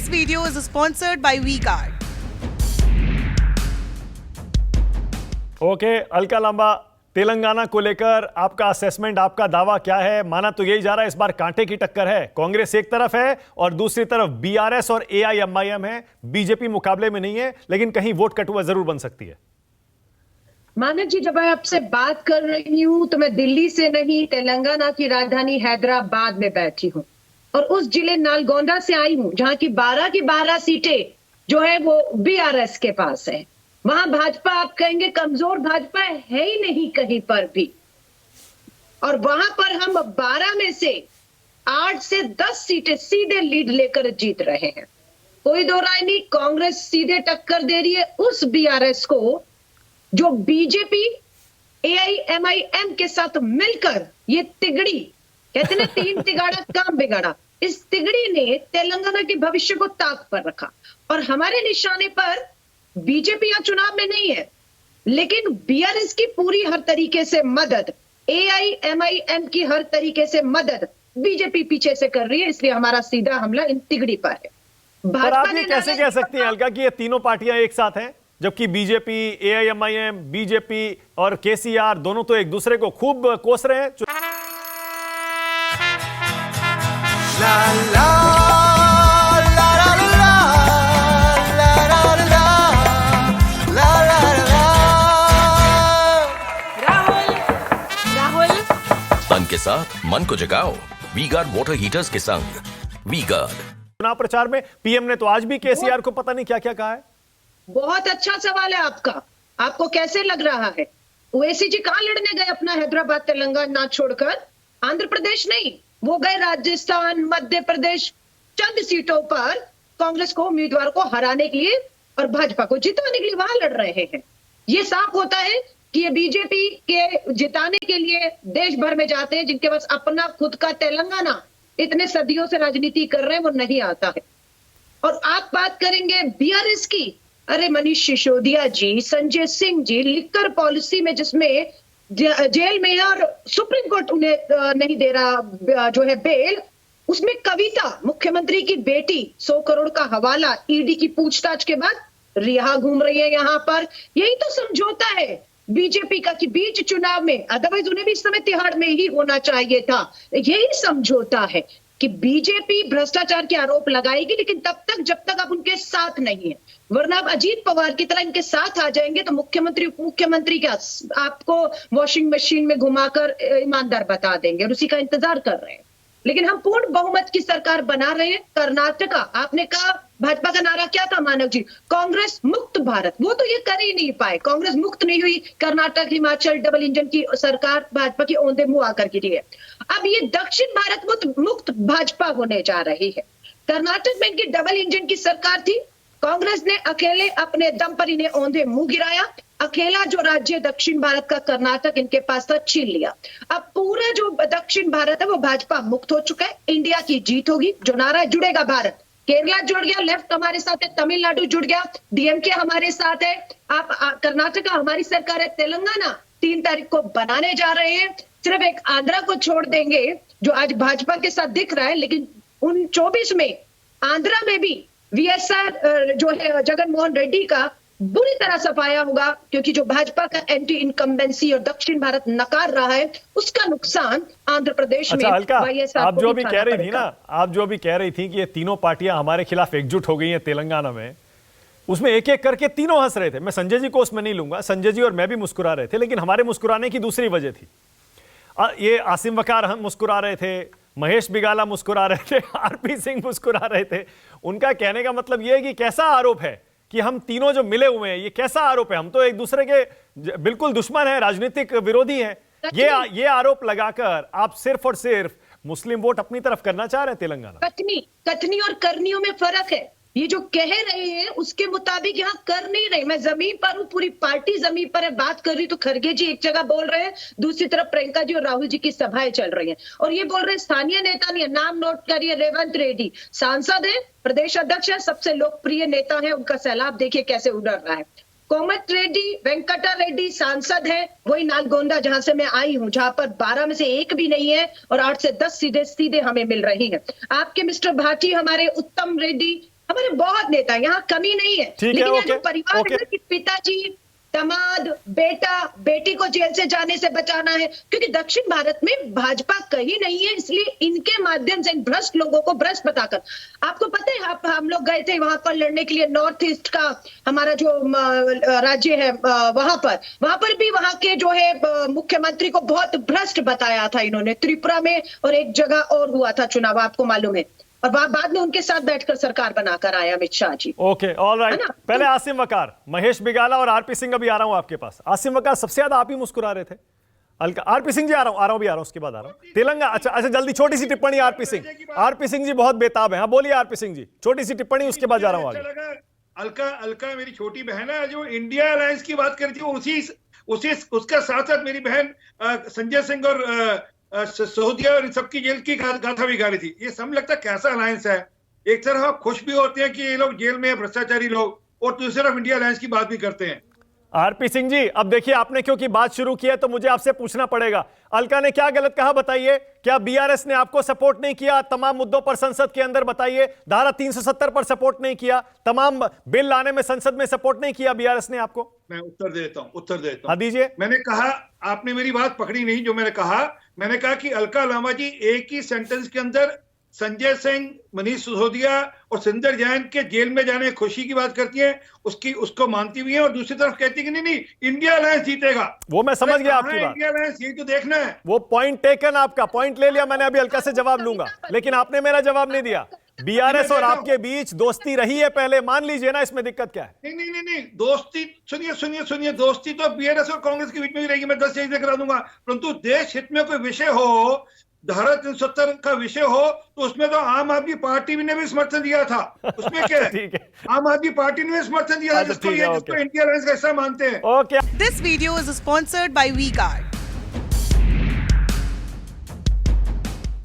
This video is sponsored by V-Guard. Okay Alka Lamba, Telangana को लेकर आपका असेसमेंट, आपका दावा क्या है? माना तो यही जा रहा है इस बार कांटे की टक्कर है, कांग्रेस एक तरफ है और दूसरी तरफ बीआरएस और एआईएमआईएम है, बीजेपी मुकाबले में नहीं है, लेकिन कहीं वोट कटुआ जरूर बन सकती है। मानव जी, जब मैं आपसे बात कर रही हूं तो मैं दिल्ली से नहीं, तेलंगाना की राजधानी हैदराबाद में बैठी हूं और उस जिले नालगोंडा से आई हूं जहां की 12 सीटें जो है वो बीआरएस के पास है। वहां भाजपा, आप कहेंगे कमजोर भाजपा है ही नहीं कहीं पर भी, और वहां पर हम 12 में से 8 से 10 सीटें सीधे लीड लेकर जीत रहे हैं। कोई दो राय नहीं, कांग्रेस सीधे टक्कर दे रही है उस बीआरएस को जो बीजेपी एआईएमआईएम के साथ मिलकर, ये तिगड़ी कहते ना, 3 तिगाड़ा काम बिगाड़ा, इस तिगड़ी ने तेलंगाना के भविष्य को ताक पर रखा। और हमारे निशाने पर बीजेपी यहां चुनाव में नहीं है, लेकिन बीआरएस की पूरी हर तरीके से मदद, एआईएमआईएम की हर तरीके से मदद बीजेपी पीछे से कर रही है। इसलिए हमारा सीधा हमला इन तिगड़ी पर है। पर आप ये कैसे कह सकती हैं अलका कि ये तीनों पार्टियां एक साथ हैं, जबकि बीजेपी, एआईएमआईएम, बीजेपी और केसीआर दोनों तो एक दूसरे को खूब कोस रहे हैं। ला ला ला ला ला ला ला ला। राहुल तन के साथ मन को जगाओ वी-गार्ड वाटर हीटर्स के संग। वी-गार्ड। चुनाव प्रचार में पीएम ने तो आज भी केसीआर को पता नहीं क्या क्या कहा है। बहुत अच्छा सवाल है आपका। आपको कैसे लग रहा है? ओवैसी जी कहां लड़ने गए अपना हैदराबाद तेलंगाना छोड़कर? आंध्र प्रदेश नहीं, वो गए राजस्थान, मध्य प्रदेश, चंद सीटों पर कांग्रेस को, उम्मीदवार को हराने के लिए और भाजपा को जिताने के लिए वहां लड़ रहे हैं। ये साफ होता है कि ये बीजेपी के जिताने के लिए देश भर में जाते हैं, जिनके पास अपना खुद का तेलंगाना इतने सदियों से राजनीति कर रहे हैं, वो नहीं आता है। और आप बात करेंगे बीआरएस की, अरे मनीष सिसोदिया जी, संजय सिंह जी, लिकर पॉलिसी में जिसमें जेल में और सुप्रीम कोर्ट उन्हें नहीं दे रहा जो है बेल, उसमें कविता, मुख्यमंत्री की बेटी, 100 करोड़ का हवाला ईडी की पूछताछ के बाद रिहा घूम रही है यहाँ पर। यही तो समझौता है बीजेपी का कि बीच चुनाव में, अदरवाइज उन्हें भी इस समय तिहाड़ में ही होना चाहिए था। यही समझौता है कि बीजेपी भ्रष्टाचार के आरोप लगाएगी, लेकिन तब तक जब तक आप उनके साथ नहीं है, वरना आप अजीत पवार की तरह इनके साथ आ जाएंगे तो मुख्यमंत्री, उप मुख्यमंत्री क्या आपको वॉशिंग मशीन में घुमाकर ईमानदार बता देंगे, और उसी का इंतजार कर रहे हैं। लेकिन हम पूर्ण बहुमत की सरकार बना रहे हैं। कर्नाटका, आपने कहा भाजपा का नारा क्या था मानव जी? कांग्रेस मुक्त भारत। वो तो ये कर ही नहीं पाए, कांग्रेस मुक्त नहीं हुई। कर्नाटक, हिमाचल डबल इंजन की सरकार भाजपा की औंधे मुंह आकर गिरी है। अब ये दक्षिण भारत मुक्त भाजपा होने जा रही है। कर्नाटक में इनकी डबल इंजन की सरकार थी, कांग्रेस ने अकेले अपने दम पर इन्हें औंधे मुंह गिराया। अकेला जो राज्य दक्षिण भारत का कर्नाटक इनके पास था, छीन लिया। अब पूरा जो दक्षिण भारत है वो भाजपा मुक्त हो चुका है। इंडिया की जीत होगी। जो नारा है, जुड़ेगा भारत, केरला जुड़ गया, लेफ्ट हमारे साथ है, तमिलनाडु जुड़ गया, डीएमके हमारे साथ है। आप कर्नाटका हमारी सरकार है, तेलंगाना 3 तारीख को बनाने जा रहे हैं। सिर्फ एक आंध्रा को छोड़ देंगे जो आज भाजपा के साथ दिख रहा है, लेकिन उन 24 में आंध्रा में भी वीएसआर जो है जगन मोहन रेड्डी का बुरी तरह सफाया होगा, क्योंकि जो भाजपा का एंटी इनकम्बेंसी और दक्षिण भारत नकार रहा है, उसका नुकसान आंध्र प्रदेश में अलका, आप जो भी कह रही थी ना, पड़ेगा। आप जो भी कह रही थी कि ये तीनों पार्टियां हमारे खिलाफ एकजुट हो गई हैं तेलंगाना में, उसमें एक एक करके तीनों हंस रहे थे। मैं संजय जी को उसमें नहीं लूंगा, संजय जी और मैं भी मुस्कुरा रहे थे, लेकिन हमारे मुस्कुराने की दूसरी वजह थी। ये आसिम वकार हम मुस्कुरा रहे थे, महेश बिगाला मुस्कुरा रहे थे, आरपी सिंह मुस्कुरा रहे थे। उनका कहने का मतलब यह है कि कैसा आरोप है कि हम तीनों जो मिले हुए हैं, ये कैसा आरोप है? हम तो एक दूसरे के बिल्कुल दुश्मन हैं, राजनीतिक विरोधी हैं। ये आरोप लगाकर आप सिर्फ और सिर्फ मुस्लिम वोट अपनी तरफ करना चाह रहे हैं तेलंगाना। कथनी और करनियों में फर्क है। ये जो कह रहे हैं उसके मुताबिक यहाँ कर नहीं रहे। मैं जमीन पर हूँ, पूरी पार्टी जमीन पर है। बात कर रही तो खरगे जी एक जगह बोल रहे हैं, दूसरी तरफ प्रियंका जी और राहुल जी की सभाएं चल रही हैं, और ये बोल रहे हैं स्थानीय नेता नहीं है। नाम नोट करिए, रेवंत रेड्डी सांसद है, प्रदेश अध्यक्ष है, सबसे लोकप्रिय नेता है। उनका सैलाब देखिए कैसे उड़ रहा है। कोमत रेड्डी, वेंकटा रेड्डी सांसद है, वही नालगोंडा जहां से मैं आई हूं, जहां पर 12 में से एक भी नहीं है और 8 से 10 सीधे हमें मिल रही है। आपके मिस्टर भाटी हमारे उत्तम रेड्डी हमारे बहुत नेता हैं, यहाँ कमी नहीं है। ठीक है, लेकिन ये ओके, जो परिवार ओके। है कि पिताजी, दामाद, बेटा, बेटी को जेल से जाने से बचाना है, क्योंकि दक्षिण भारत में भाजपा कहीं नहीं है, इसलिए इनके माध्यम से इन भ्रष्ट लोगों को भ्रष्ट बताकर। आपको पता है, हम लोग गए थे वहां पर लड़ने के लिए, नॉर्थ ईस्ट का हमारा जो राज्य है, वहां पर भी वहां के जो है मुख्यमंत्री को बहुत भ्रष्ट बताया था इन्होंने, त्रिपुरा में, और एक जगह और हुआ था चुनाव, आपको मालूम है, और बाद में उनके साथ बैठकर सरकार बनाकर आया Amit Shah ji. Okay, all right. है ना? पहले आसिम वकार, महेश बिगाला और आरपी सिंह, अभी आ रहा हूं आपके पास। आसिम वकार, सबसे ज्यादा आप ही मुस्कुरा रहे थे। आरपी सिंह जी आ रहा हूं, उसके बाद आ रहा हूं। तेलंगाना, अच्छा जल्दी छोटी सी टिप्पणी आरपी सिंह जी बहुत बेताब है। हाँ बोलिए आरपी सिंह जी, छोटी सी टिप्पणी, उसके बाद जा रहा हूं आगे। अलका मेरी छोटी बहन है, जो इंडिया अलायंस की बात कर रही थी, उसका साथ साथ मेरी बहन संजय सिंह और सऊदिया और इन सबकी जेल की गाथा भी गा रही थी। ये सब लगता कैसा अलायंस है। एक तरफ आप खुश भी होते हैं कि ये लोग जेल में भ्रष्टाचारी लोग, और दूसरी तरफ इंडिया अलायंस की बात भी करते हैं। आरपी सिंह जी, अब देखिए आपने क्योंकि बात शुरू की है तो मुझे आपसे पूछना पड़ेगा, अलका ने क्या गलत कहा बताइए? क्या बीआरएस ने आपको सपोर्ट नहीं किया तमाम मुद्दों पर संसद के अंदर? बताइए, धारा 370 पर सपोर्ट नहीं किया, तमाम बिल लाने में संसद में सपोर्ट नहीं किया बीआरएस ने आपको? मैं उत्तर देता हूं। हाँ दीजिए। मैंने कहा, आपने मेरी बात पकड़ी नहीं। जो मैंने कहा कि अलका लांबा जी एक ही सेंटेंस के अंदर संजय सिंह, मनीष सिसोदिया और सुंदर जैन के जेल में जाने खुशी की बात करती है, उसको मानती भी है, और दूसरी तरफ कहती है कि नहीं इंडिया अलायंस जीतेगा। वो मैं समझ गया आपकी बात। इंडिया अलायंस यही तो देखना है। वो पॉइंट टेकन, आपका पॉइंट ले लिया मैंने, अभी अलका से जवाब लूंगा, लेकिन आपने मेरा जवाब नहीं दिया। बीआरएस और आपके बीच दोस्ती रही है पहले, मान लीजिए ना, इसमें दिक्कत क्या है? नहीं, दोस्ती, सुनिए, दोस्ती तो बीआरएस और कांग्रेस के बीच में ही रहेगी, मैं 10 चीजें करा दूंगा, परंतु देश हित में कोई विषय हो, धारा 370 का विषय हो, तो उसमें तो आम आदमी पार्टी ने भी समर्थन दिया था। उसमें क्या है? ठीक है, आम आदमी पार्टी ने भी समर्थन दिया था, जिसको इंडिया अलायंस का हिस्सा मानते हैं। Okay. This video is sponsored by WeGuard.